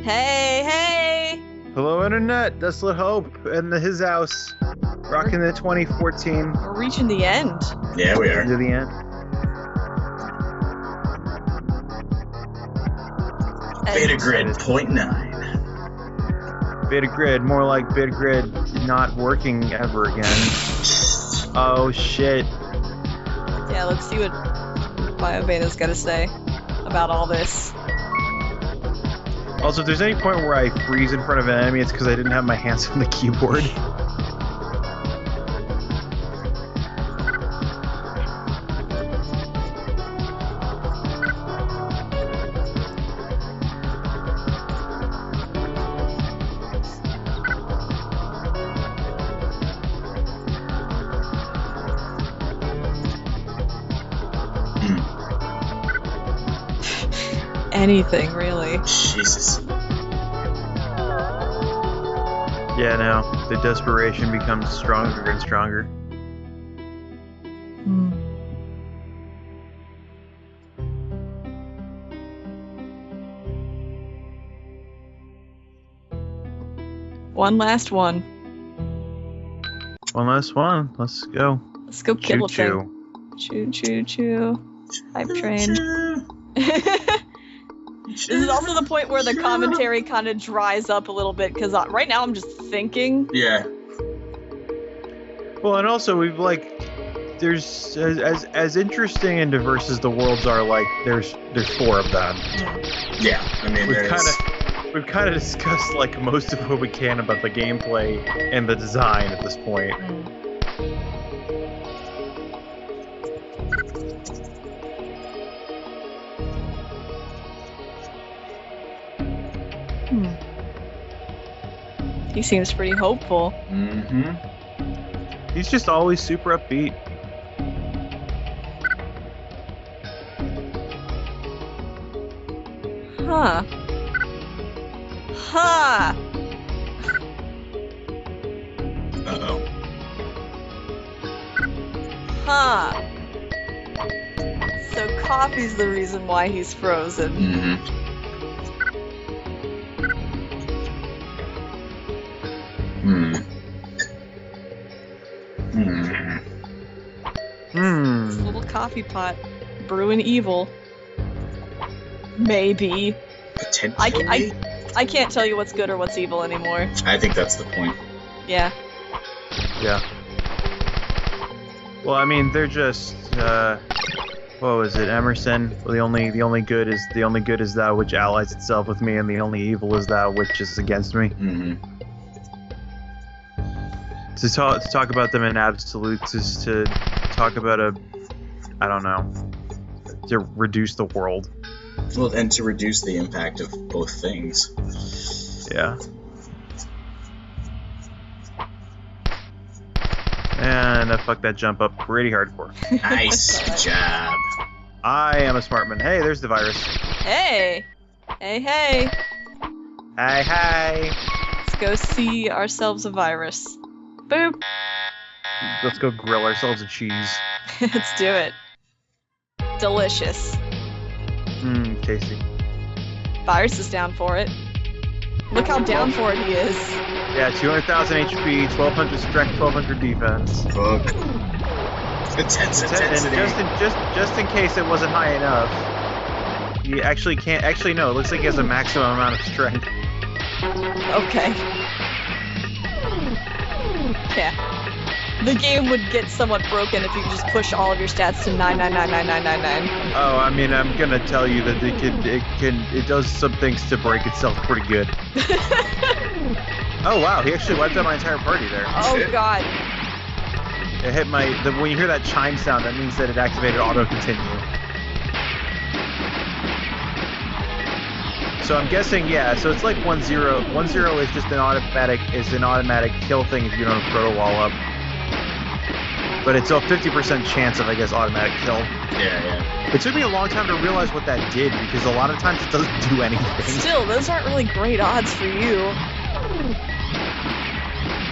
Hey, hey! Hello, Internet. Desolate Hope and his house. Rocking the 2014. We're reaching the end. Yeah, we are. To the end. Beta grid 0.9. Beta grid, more like beta grid not working ever again. Oh shit. Yeah, let's see what BioBeta's got to say about all this. Also, if there's any point where I freeze in front of an enemy, it's because I didn't have my hands on the keyboard. Anything, really. Jesus. Yeah, no. The desperation becomes stronger and stronger. One last one. One last one. Let's go. Let's go kill a Choo-choo. thing. Choo choo choo. Hype train. This is also the point where the commentary kind of dries up a little bit, because right now I'm just thinking. Yeah. Well, and also we've there's as interesting and diverse as the worlds are. There's four of them. Yeah. I mean, We've kind of discussed most of what we can about the gameplay and the design at this point. He seems pretty hopeful. Mm-hmm. He's just always super upbeat. Huh. Huh. Uh-oh. Huh. So coffee's the reason why he's frozen. Mm-hmm. This little coffee pot brewing evil. Maybe. Potentially. I can't tell you what's good or what's evil anymore. I think that's the point. Yeah. Yeah. Well, I mean, they're just what was it, Emerson? Well, the only good is that which allies itself with me, and the only evil is that which is against me. Mm-hmm. To talk about them in absolutes is to talk about I don't know, to reduce the world. Well, and to reduce the impact of both things. Yeah. And I fucked that jump up pretty hardcore. Nice job. I am a smart man. Hey, there's the virus. Hey. Hey, hey. Hey, hey. Let's go see ourselves a virus. Boop. Let's go grill ourselves a cheese. Let's do it. Delicious. Tasty. Virus is down for it. Look how down for it he is. Yeah, 200,000 HP, 1,200 strength, 1,200 defense. Fuck. Intensity. And just in case it wasn't high enough, he actually can't. Actually, no. It looks like he has a maximum amount of strength. Okay. Yeah. The game would get somewhat broken if you could just push all of your stats to 9999999. Oh, I mean, I'm gonna tell you that it does some things to break itself pretty good. Oh wow, he actually wiped out my entire party there. Oh god. It hit when you hear that chime sound, that means that it activated auto continue. So I'm guessing, yeah. So it's like 1-0. 1-0 is just an automatic kill thing if you don't have proto wall up. But it's a 50% chance of, I guess, automatic kill. Yeah. It took me a long time to realize what that did, because a lot of times it doesn't do anything. Still, those aren't really great odds for you.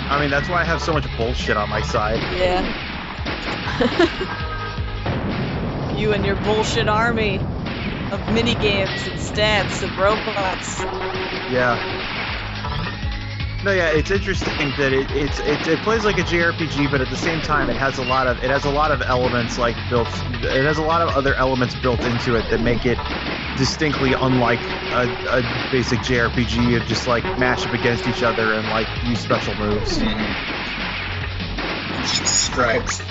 I mean, that's why I have so much bullshit on my side. Yeah. You and your bullshit army. of mini games and stats and robots. Yeah. No, yeah, it's interesting that it plays like a JRPG, but at the same time, it has a lot of elements like built. It has a lot of other elements built into it that make it distinctly unlike a basic JRPG of just like mash up against each other and like use special moves. Mm-hmm. Just describes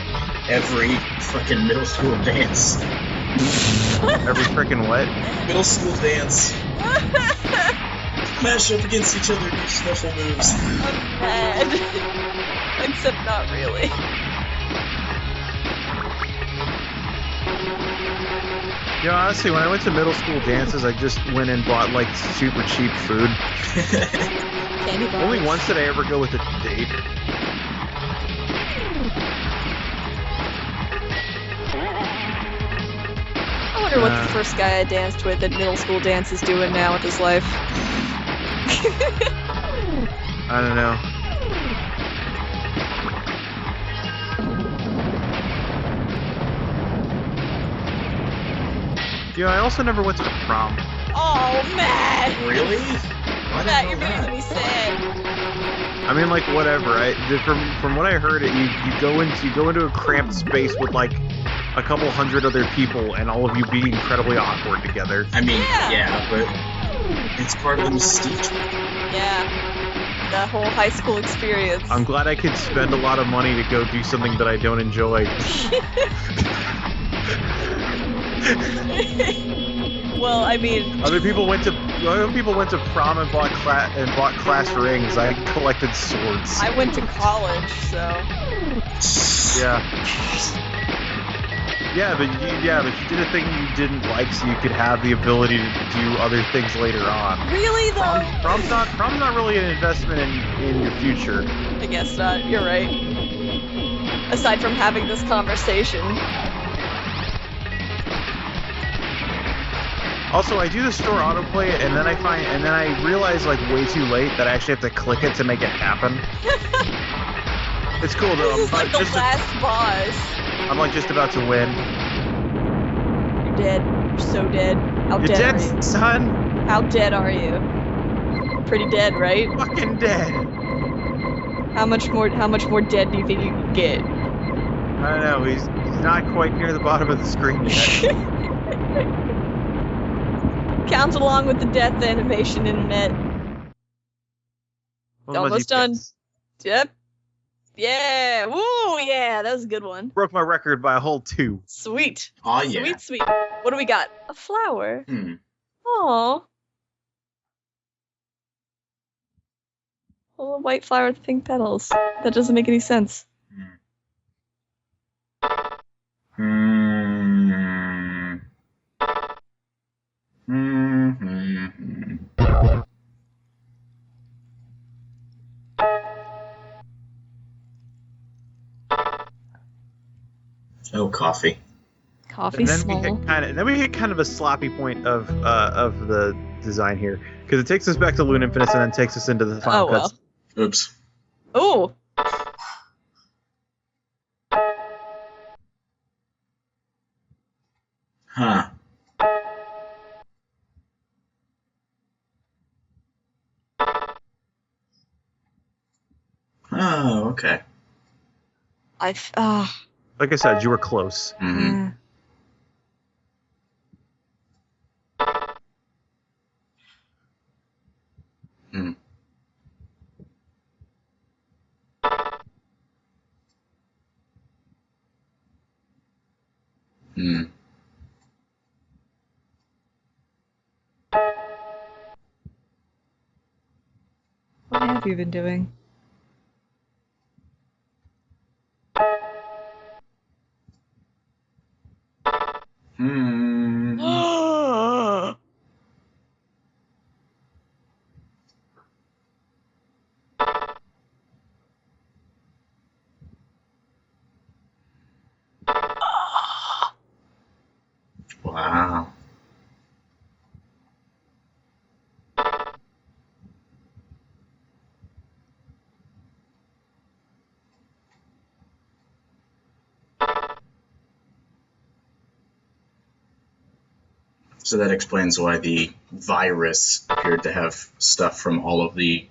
every fucking middle school dance. Every freaking what? Middle school dance. Mash up against each other and use special moves. I'm mad. Except not really. You know, honestly, when I went to middle school dances, I just went and bought like super cheap food. Candy bars. Only once did I ever go with a date. I wonder what the first guy I danced with at middle school dance is doing now with his life. I don't know. You know, I also never went to prom. Oh, Matt! Really? Matt, you're making me sad. I mean, like, whatever. From what I heard, you go into a cramped space with like a couple hundred other people, and all of you be incredibly awkward together. I mean, yeah, but it's part of the mystique. Yeah. The whole high school experience. I'm glad I could spend a lot of money to go do something that I don't enjoy. Well, I mean, Other people went to prom and bought class rings. I collected swords. I went to college, so. Yeah. Yeah, but you did a thing you didn't like, so you could have the ability to do other things later on. Really though? Prom's not really an investment in your future. I guess not. You're right. Aside from having this conversation. Also, I do the store autoplay, and then I realize like way too late that I actually have to click it to make it happen. It's cool though. This is like the last boss. I'm like just about to win. You're dead. You're so dead. How You're dead are dead, you? son. How dead are you? Pretty dead, right? Fucking dead. How much more dead do you think you can get? I don't know. He's not quite near the bottom of the screen yet. Count along with the death animation in a minute. Almost done. Yep. Yeah. Woo, yeah. That was a good one. Broke my record by a whole 2. Sweet. Oh yeah. Sweet, sweet. What do we got? A flower. Hmm. Aww. A little white flower with pink petals. That doesn't make any sense. Oh, coffee. Coffee small. Then we hit kind of a sloppy point of the design here, because it takes us back to Lun Infininus and then takes us into the final cuts. Well. Oops. Oh. Huh. Oh, okay. Like I said, you were close. Mm-hmm. Mm. Mm. What have you been doing? Hmm. Wow. So that explains why the virus appeared to have stuff from all of the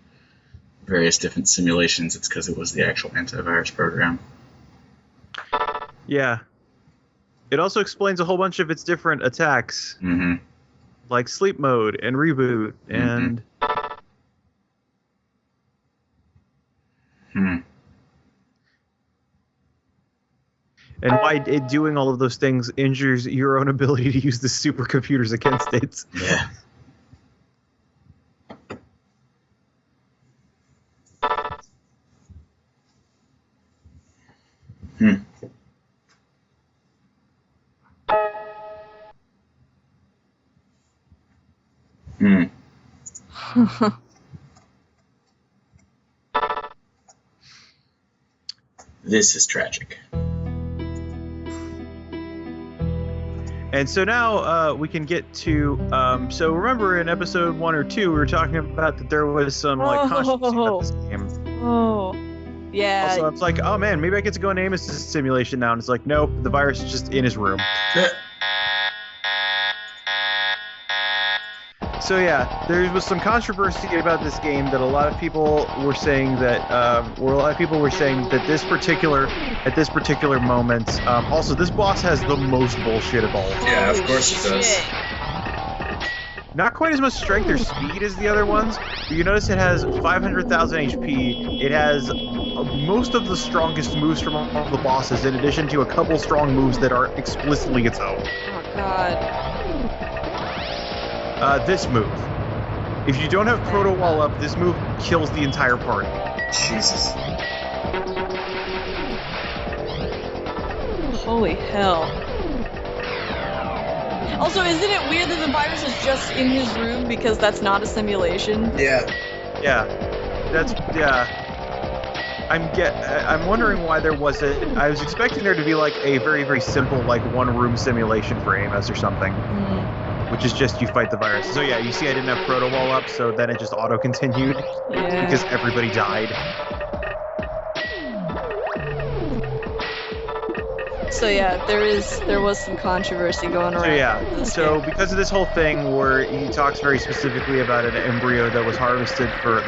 various different simulations. It's because it was the actual antivirus program. Yeah. It also explains a whole bunch of its different attacks, like sleep mode and reboot and... And why it doing all of those things injures your own ability to use the supercomputers against it. Yeah. This is tragic. And so now we can get to. So remember in episode 1 or 2, we were talking about that there was some like controversy about this game. Oh, yeah. Also, it's like, oh man, maybe I get to go in Amos' simulation now, and it's like, nope, the virus is just in his room. So yeah, there was some controversy about this game that a lot of people were saying that this particular moment. Also, this boss has the most bullshit of all. Yeah, of course it does. Not quite as much strength or speed as the other ones, but you notice it has 500,000 HP. It has most of the strongest moves from all of the bosses, in addition to a couple strong moves that are explicitly its own. Oh god. This move. If you don't have Proto Wall up, this move kills the entire party. Jesus. Holy hell. Also, isn't it weird that the virus is just in his room because that's not a simulation? Yeah. Yeah. I'm wondering why there wasn't. I was expecting there to be like a very, very simple like one-room simulation for Amos or something. Which is just you fight the virus. So yeah, you see I didn't have Proto Wall up, so then it just auto-continued because everybody died. So yeah, there was some controversy going around. So yeah, because of this whole thing where he talks very specifically about an embryo that was harvested for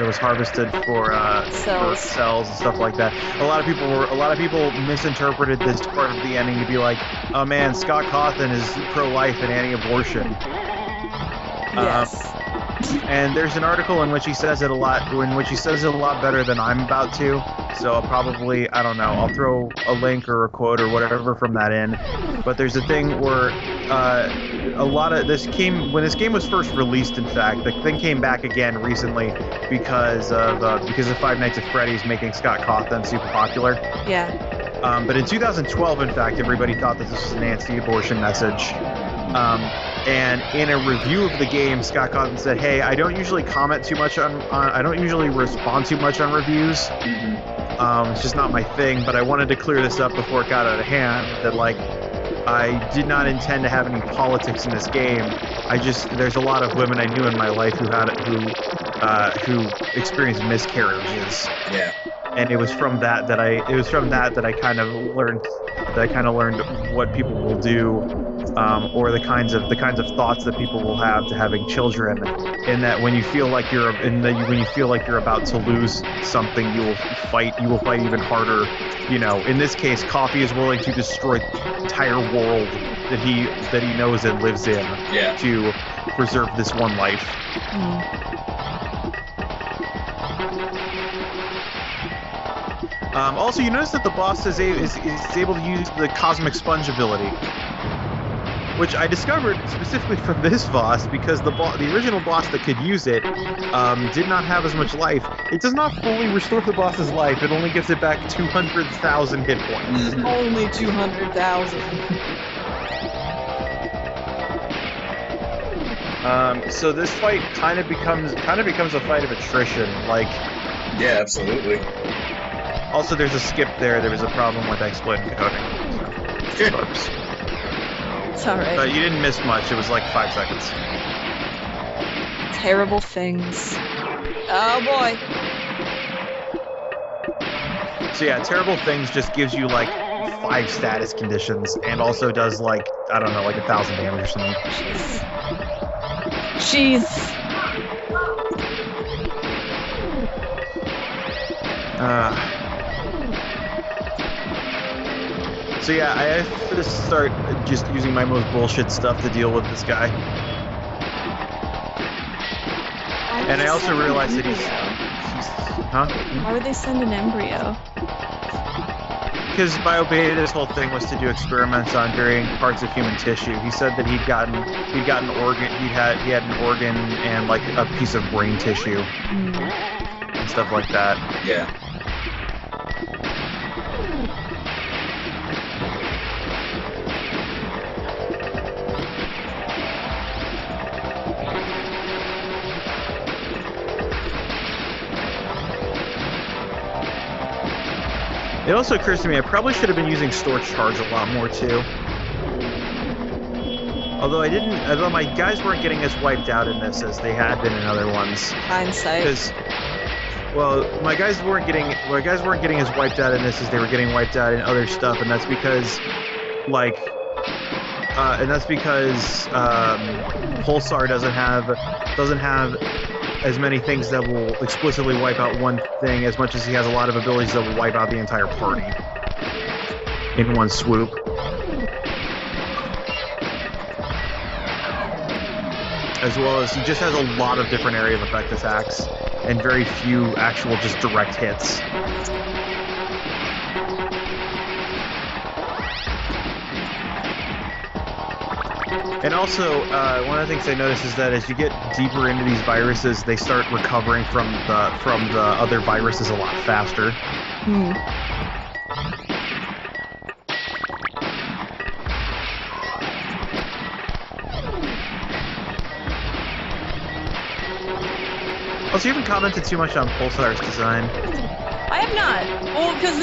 cells and stuff like that. A lot of people misinterpreted this part of the ending to be like, oh man, Scott Cawthon is pro-life and anti-abortion. Yes. And there's an article in which he says it a lot better than I'm about to. So I'll probably, I don't know, I'll throw a link or a quote or whatever from that in. But there's a thing where when this game was first released, in fact, the thing came back again recently because of Five Nights at Freddy's making Scott Cawthon super popular. Yeah. But in 2012, in fact, everybody thought that this was an anti-abortion message. And in a review of the game, Scott Cawthon said, "Hey, I don't usually comment too much I don't usually respond too much on reviews. It's just not my thing. But I wanted to clear this up before it got out of hand. That like, I did not intend to have any politics in this game. There's a lot of women I knew in my life who experienced miscarriages. Yeah. And it was from that that I kind of learned what people will do, or the kinds of thoughts that people will have to having children, and that when you feel like you're about to lose something, you will fight even harder. You know, in this case, Coffee is willing to destroy the entire world that he knows and lives in to preserve this one life. Also, you notice that the boss is able to use the Cosmic Sponge ability, which I discovered specifically from this boss because the original boss that could use it did not have as much life. It does not fully restore the boss's life. It only gives it back 200,000 hit points. Only 200,000. So this fight kind of becomes a fight of attrition. Like, yeah, absolutely. Also, there's a skip there. There was a problem with exploiting coding. So, oops. It's alright. But you didn't miss much. It was like 5 seconds. Terrible things. Oh boy. So yeah, terrible things just gives you like 5 status conditions and also does like, I don't know, like 1,000 damage or something. Jeez. Jeez. So yeah, I have to start just using my most bullshit stuff to deal with this guy. And I also realized that he's huh? Why would they send an embryo? Because BioBeta's whole thing was to do experiments on varying parts of human tissue. He said that he had an organ and like a piece of brain tissue and stuff like that. Yeah. It also occurs to me I probably should have been using store charge a lot more too. Although my guys weren't getting as wiped out in this as they had been in other ones. Hindsight. Because, well, my guys weren't getting as wiped out in this as they were getting wiped out in other stuff, and that's because, Pulsar doesn't have as many things that will explicitly wipe out one thing as much as he has a lot of abilities that will wipe out the entire party in one swoop. As well as he just has a lot of different area of effect attacks and very few actual just direct hits. And also, one of the things I noticed is that as you get deeper into these viruses, they start recovering from the other viruses a lot faster. Also, you haven't commented too much on Pulsar's design. I have not. Well, because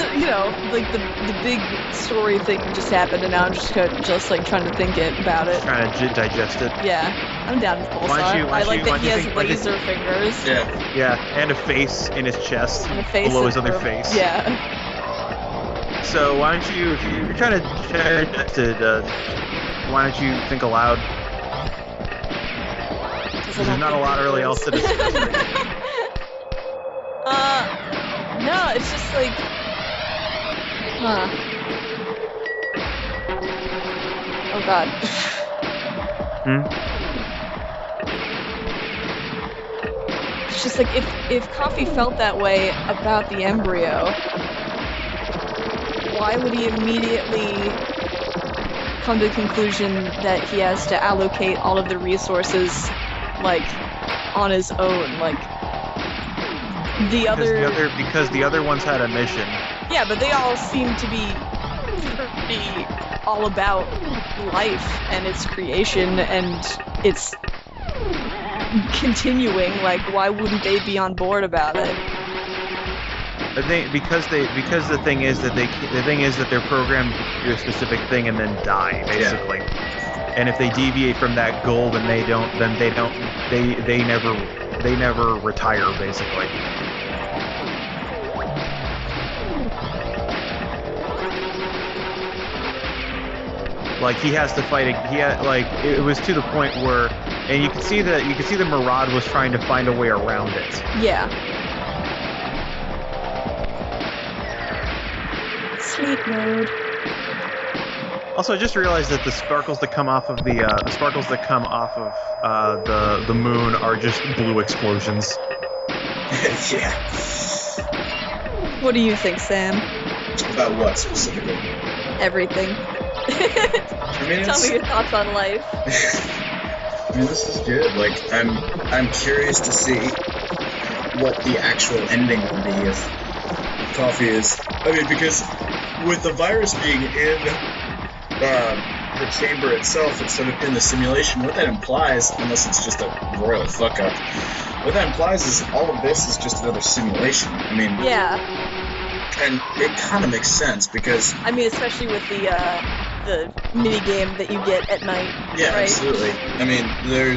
like the big story thing just happened, and now I'm just trying to think about it. Trying to digest it. Yeah, I'm down with Pulsar. I like that he has laser fingers. Yeah. Yeah, and a face in his chest And a face below his in other her- face. Yeah. So why don't you, if you're trying to digest it, why don't you think aloud? There's not a lot really else to discuss. No, it's just like, oh god. It's just like, if Coffee felt that way about the embryo, why would he immediately come to the conclusion that he has to allocate all of the resources, like, on his own? Like, Because the other ones had a mission. Yeah, but they all seem to be pretty all about life and its creation and its continuing. Like, why wouldn't they be on board about it? I think because the thing is that they're programmed to do a specific thing and then die, basically. Yeah. And if they deviate from that goal, then they never retire, basically. Like, he has to fight. It was to the point where, and you can see the Maraud was trying to find a way around it. Yeah. Sleep mode. Also, I just realized that the sparkles that come off of the moon are just blue explosions. Yeah. What do you think, Sam? About what specifically? Everything. Tell me your thoughts on life. I mean, this is good. Like, I'm curious to see what the actual ending will be if Coffee is. I mean, because with the virus being in the chamber itself instead of in the simulation, what that implies, unless it's just a royal fuck up, what that implies is all of this is just another simulation. I mean, yeah. And it kind of makes sense because I mean, especially with the mini game that you get at night. Yeah, right? Absolutely. I mean, there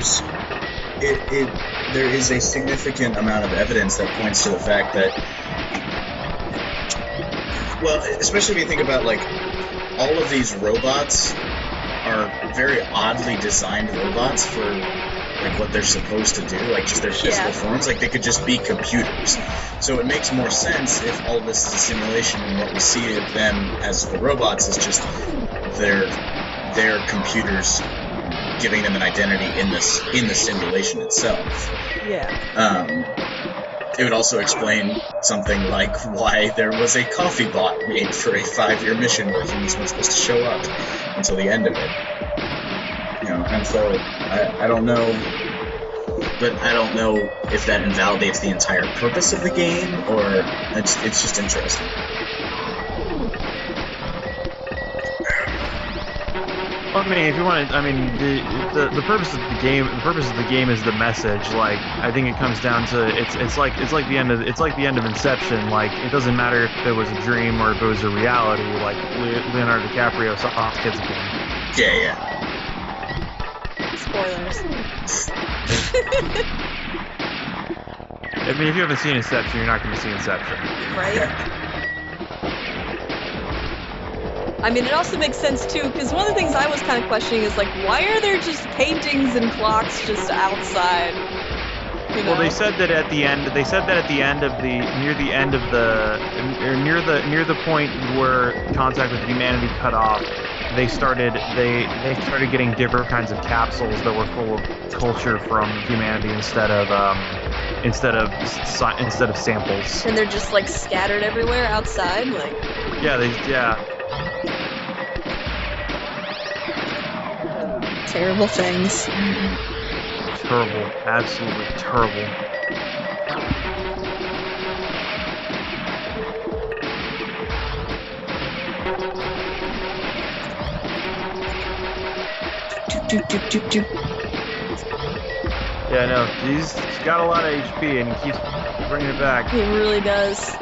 is a significant amount of evidence that points to the fact that, well, especially if you think about, like, all of these robots are very oddly designed robots for like what they're supposed to do, like just their physical forms. Like they could just be computers. So it makes more sense if all of this is a simulation and what we see of them as the robots is just their computers giving them an identity in the simulation itself. It would also explain something like why there was a coffee bot made for a 5-year mission where he wasn't supposed to show up until the end of it. And so I don't know, but I don't know if that invalidates the entire purpose of the game, or it's just interesting. I mean, if you want to, the purpose of the game is the message. Like, I think it comes down to it's like the end of Inception. Like, it doesn't matter if it was a dream or if it was a reality. Like, Leonardo DiCaprio saw kids again. Yeah. Spoilers. I mean, if you haven't seen Inception, you're not going to see Inception. Right? I mean, it also makes sense, too, because one of the things I was kind of questioning is, like, why are there just paintings and clocks just outside? Well, they said that at the end. They said that at the end of near the point where contact with humanity cut off, they started getting different kinds of capsules that were full of culture from humanity instead of samples. And they're just like scattered everywhere outside, like. Yeah. Terrible things. Terrible, absolutely terrible. Yeah, no, he's got a lot of HP and he keeps bringing it back. He really does.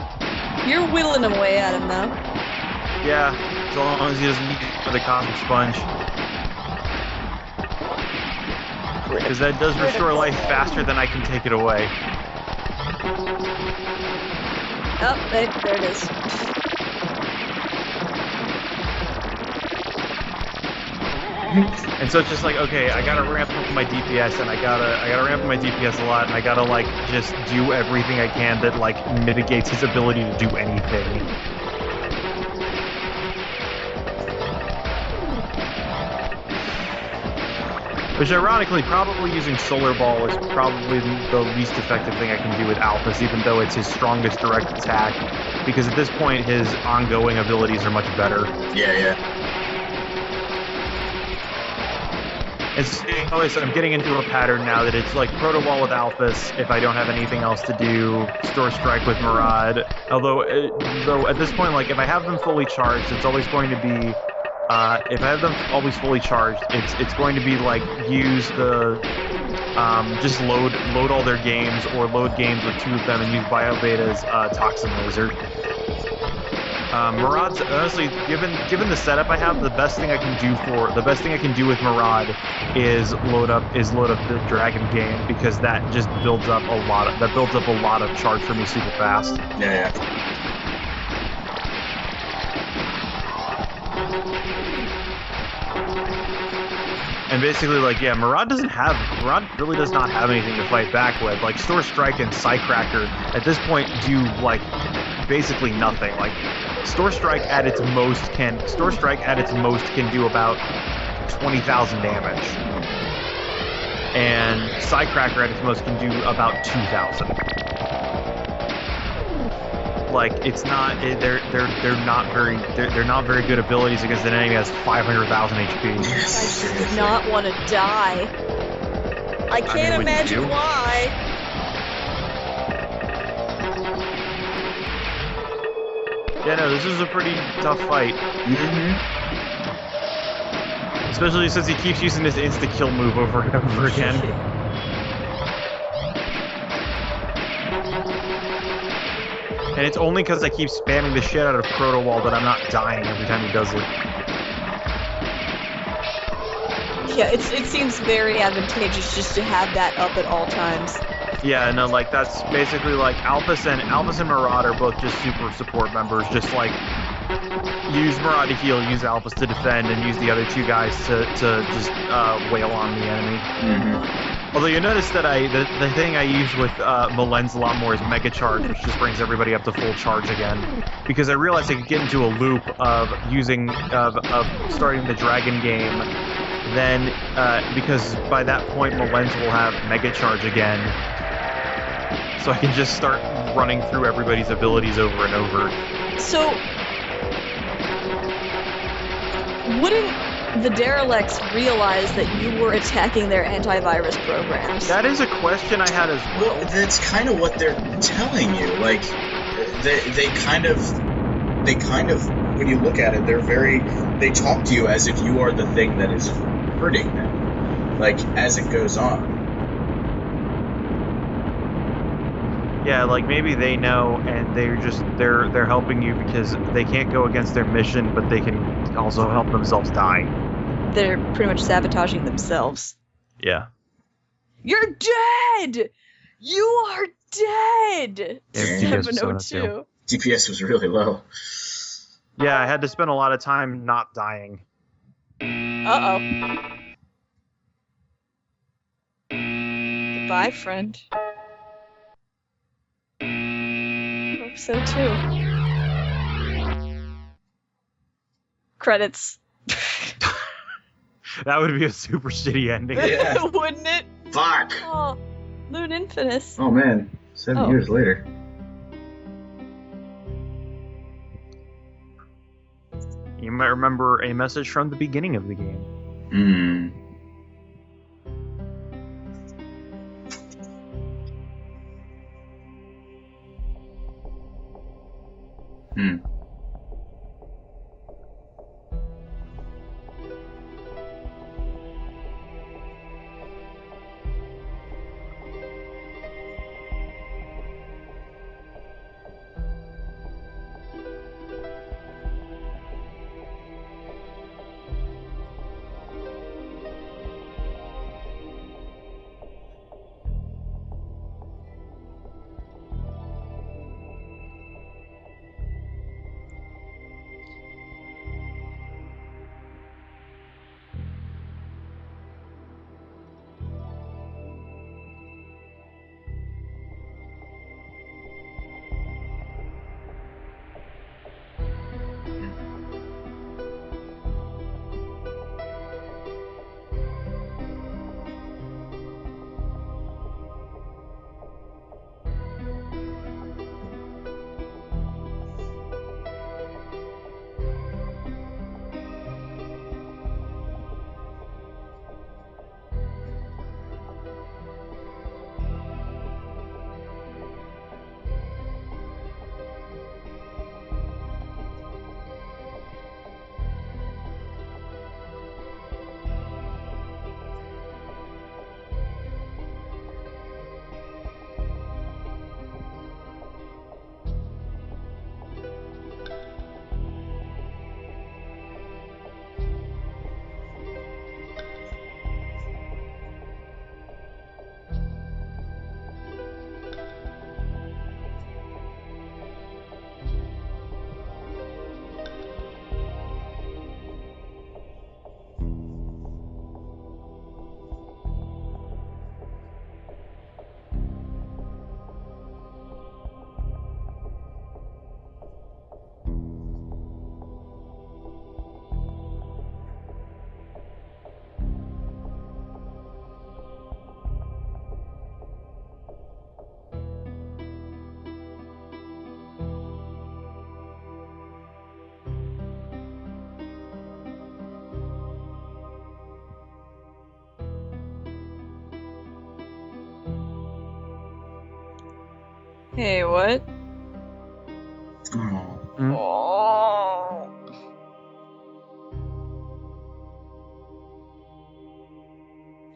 You're whittling away at him, though. Yeah, as long as he doesn't need it for the cosmic sponge. Because that does restore life faster than I can take it away. Oh, there it is. And so it's just like, okay, I gotta ramp up my DPS, and I gotta ramp up my DPS a lot, and I gotta like just do everything I can that like mitigates his ability to do anything. Which, ironically, probably using Solar Ball is probably the least effective thing I can do with Alphys, even though it's his strongest direct attack, because at this point his ongoing abilities are much better. Yeah. I'm getting into a pattern now that it's like Proto Wall with Alphys if I don't have anything else to do, Store Strike with Murad. Though at this point, like, if I have them fully charged, it's always going to be if I have them always fully charged, it's going to be like use the just load all their games, or load games with 2 of them and use BioBeta's Toxin Laser. Murad's, honestly, given the setup I have, the best thing I can do with Murad is load up the Dragon game, because that just builds up a lot of charge for me super fast. Yeah. And basically, like, yeah, Murad really does not have anything to fight back with. Like, Store Strike and Psycracker at this point do, like, basically nothing. Like, Store Strike at its most can do about 20,000 damage. And Psycracker at its most can do about 2,000. Like, it's not, they're not very good abilities against an enemy that has 500,000 HP. I just do not want to die. I can't imagine why. Yeah, no, this is a pretty tough fight. Especially since he keeps using this insta-kill move over and over again. And it's only because I keep spamming the shit out of Proto Wall that I'm not dying every time he does it. Yeah, it seems very advantageous just to have that up at all times. Yeah, no, like, that's basically like Alphys and Murad are both just super support members. Just like, use Murad to heal, use Alphys to defend, and use the other 2 guys to just wail on the enemy. Although you notice that the thing I use with Malen's a lot more is Mega Charge, which just brings everybody up to full charge again. Because I realized I could get into a loop of starting the dragon game. Then, because by that point Malen's will have Mega Charge again, so I can just start running through everybody's abilities over and over. So, wouldn't the derelicts realize that you were attacking their antivirus programs? That is a question I had as well. Well, that's kind of what they're telling you. Like, they kind of, when you look at it, they talk to you as if you are the thing that is hurting them. Like, as it goes on. Yeah, like maybe they know, and they're helping you because they can't go against their mission, but they can also help themselves die. They're pretty much sabotaging themselves. Yeah. You're dead! You are dead! Yeah, 702. DPS was really low. Yeah, I had to spend a lot of time not dying. Uh-oh. Goodbye, friend. Hope so, too. Credits. That would be a super shitty ending. Yeah. Wouldn't it? Fuck! Oh, Lun Infininus. Oh man, 7 years later. You might remember a message from the beginning of the game. Hmm. Hey, what? Oh. Oh.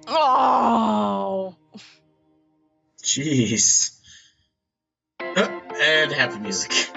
Oh. Jeez. And happy music.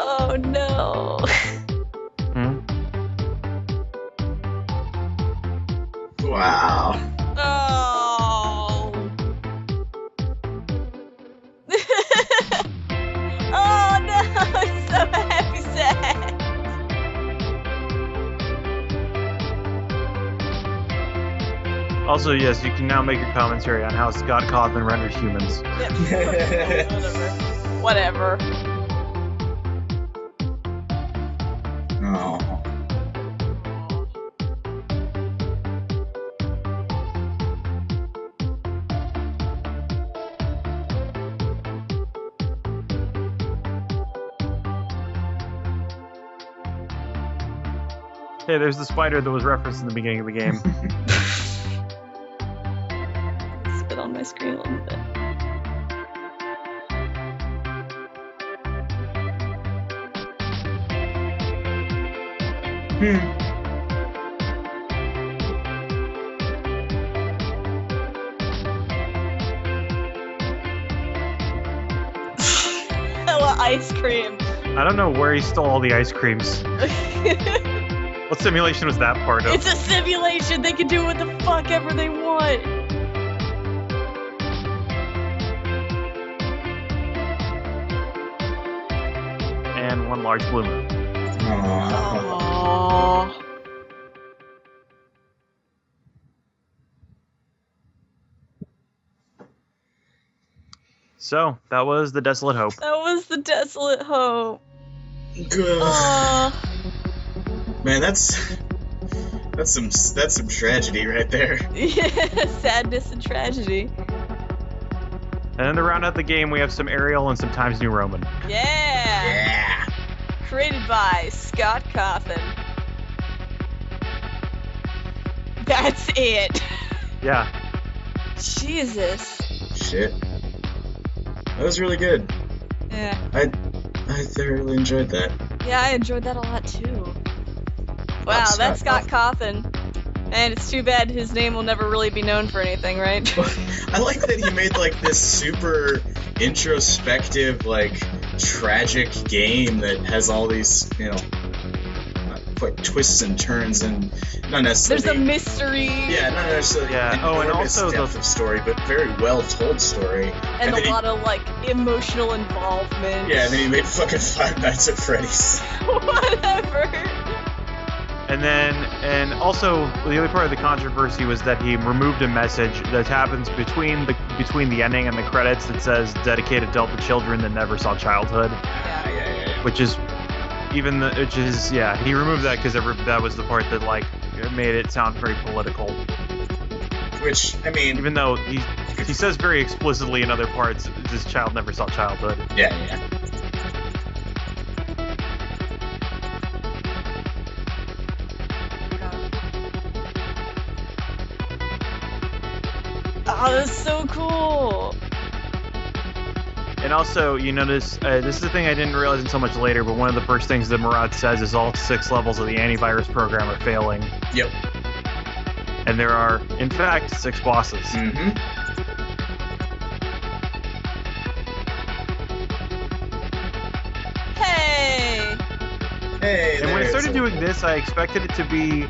Oh no. Wow. Oh. Oh no, it's so happy sad. Also, yes, you can now make your commentary on how Scott Cawthon renders humans. Whatever. Oh. Hey, there's the spider that was referenced in the beginning of the game. Spit on my screen a little bit. Hella ice cream. I don't know where he stole all the ice creams. What simulation was that part of? It's a simulation. They can do what the fuck ever they want. And one large blue moon. Aww. So, that was the Desolate Hope. That was the Desolate Hope. Good. Aww. Man, that's some tragedy right there. Yeah, sadness and tragedy. And then to round out the game, we have some Ariel and some Times New Roman. Yeah. Yeah. Created by Scott Cawthon. That's it. Yeah. Jesus. Shit. That was really good. Yeah. I thoroughly enjoyed that. Yeah, I enjoyed that a lot too. Wow, That's that's Scott Scott Cawthon. And it's too bad his name will never really be known for anything, right? I like that he made like this super introspective, like tragic game that has all these, like twists and turns and not necessarily. There's a mystery. Yeah, not necessarily. Yeah. An Oh, and enormous also depth of story, but very well told story. And then a lot of like emotional involvement. Yeah, and then he made fucking Five Nights at Freddy's. Whatever. And also, the other part of the controversy was that he removed a message that happens between the ending and the credits that says dedicated adult to children that never saw childhood. Yeah. Which is, he removed that because that was the part that, like, made it sound very political. Which, I mean... Even though he says very explicitly in other parts, this child never saw childhood. Yeah. Oh, that's so cool. And also, you notice, this is the thing I didn't realize until much later, but one of the first things that Murad says is all 6 levels of the antivirus program are failing. Yep. And there are, in fact, 6 bosses. Mm-hmm. Hey, And when I started doing this, I expected it to be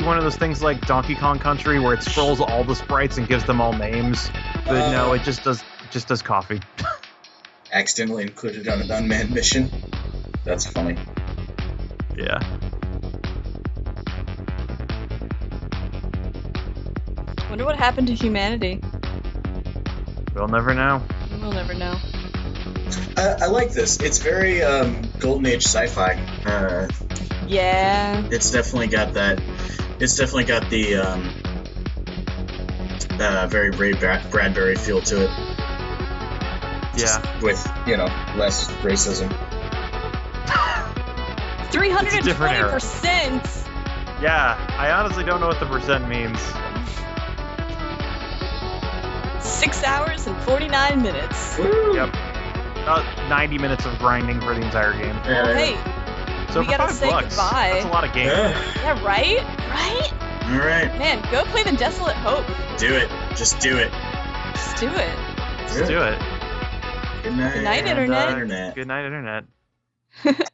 one of those things like Donkey Kong Country where it scrolls all the sprites and gives them all names. But no, it just does coffee. Accidentally included on an unmanned mission. That's funny. Yeah. Wonder what happened to humanity. We'll never know. We'll never know. I like this. It's very Golden Age sci-fi. Yeah. It's definitely got that. It's definitely got the very Ray Bradbury feel to it. Just with less racism. 320%. Yeah, I honestly don't know what the percent means. 6 hours and 49 minutes. Woo! Yep. About 90 minutes of grinding for the entire game. Well, hey, So we for gotta $5, say goodbye. that's a lot of games. Yeah. Yeah, right? Right? All right. Man, go play the Desolate Hope. Do it. Just do it. Just do it. Let's do it. Good night. Good night, And, Internet. Internet. Good night, Internet.